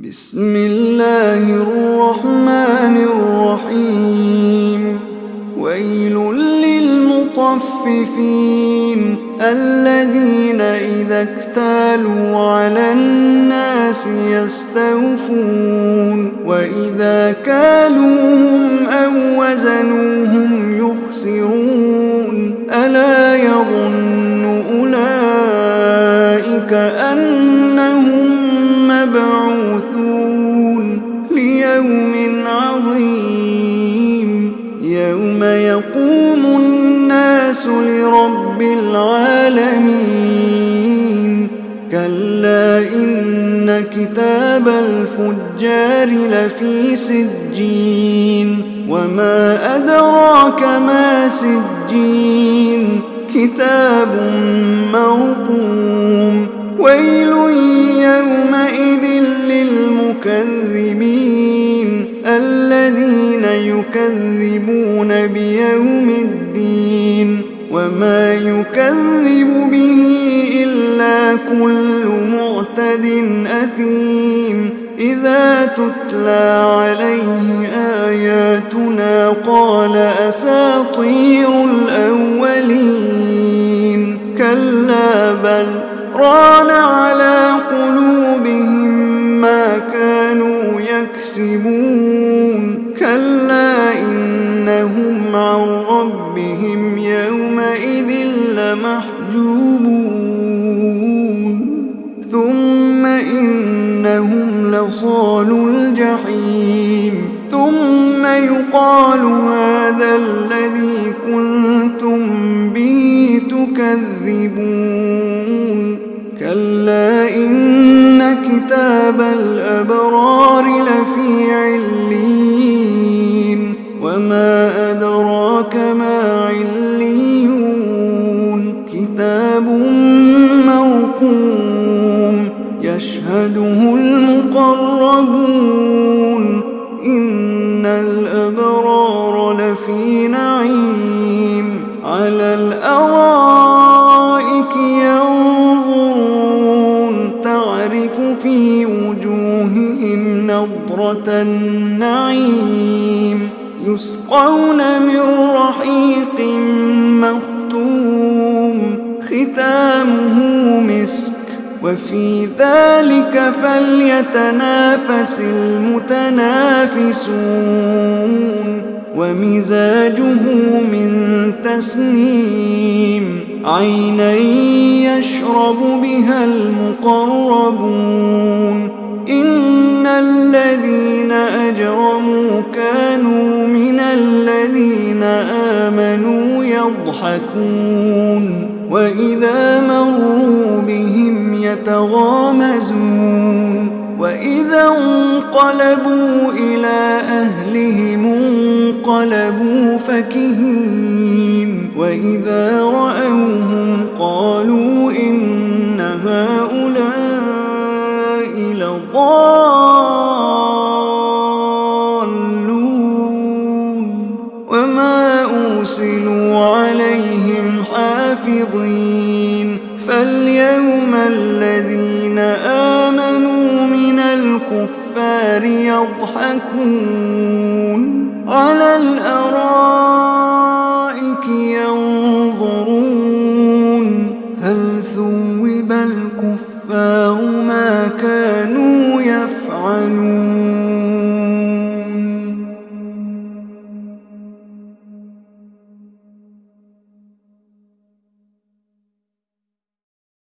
بسم الله الرحمن الرحيم ويل للمطففين الذين إذا اكتالوا على الناس يستوفون وإذا كالوهم أو وزنوهم يخسرون ألا يظن أولئك أنهم مبعوثون ليوم عظيم يوم يقوم الناس لرب العالمين كلا إن كتاب الفجار لفي سجين وما أدراك ما سجين كتاب مرقوم ويل يومئذ للمكذبين الذين يكذبون بيوم الدين وما يكذب به إلا كل معتد أثيم إذا تتلى عليه آياتنا قال أساطير الأولين كلا بل ران على قلوبهم ما كانوا يكسبون كلا إنهم عن ربهم يومئذ لمحجوبون ثم إنهم لصالو الجحيم ثم يقال هذا الذي كنتم به تكذبون كلا إن كتاب الأبرار لفي عليين وما أدراك ما عليون كتاب مرقوم يشهده المقربون إن الأبرار لفي نعيم على الأرائك ينظرون تعرف في وجوههم نضرة النعيم يسقون من رحيق مختوم ختامه مسك وفي ذلك فليتنافس المتنافسون ومزاجه من تسنيم عينا يشرب بها المقربون إن الذين أجرموا كانوا من الذين آمنوا يضحكون وإذا مروا بهم يتغامزون وإذا انقلبوا إلى أهلهم انقلبوا فكهين وإذا رأوهم قالوا إن هؤلاء لضالون وما أرسلوا عليهم حافظين فاليوم الذين آمنوا من الكفار يضحكون على الأرائك ينظرون هل ثوب الكفار ما كانوا يفعلون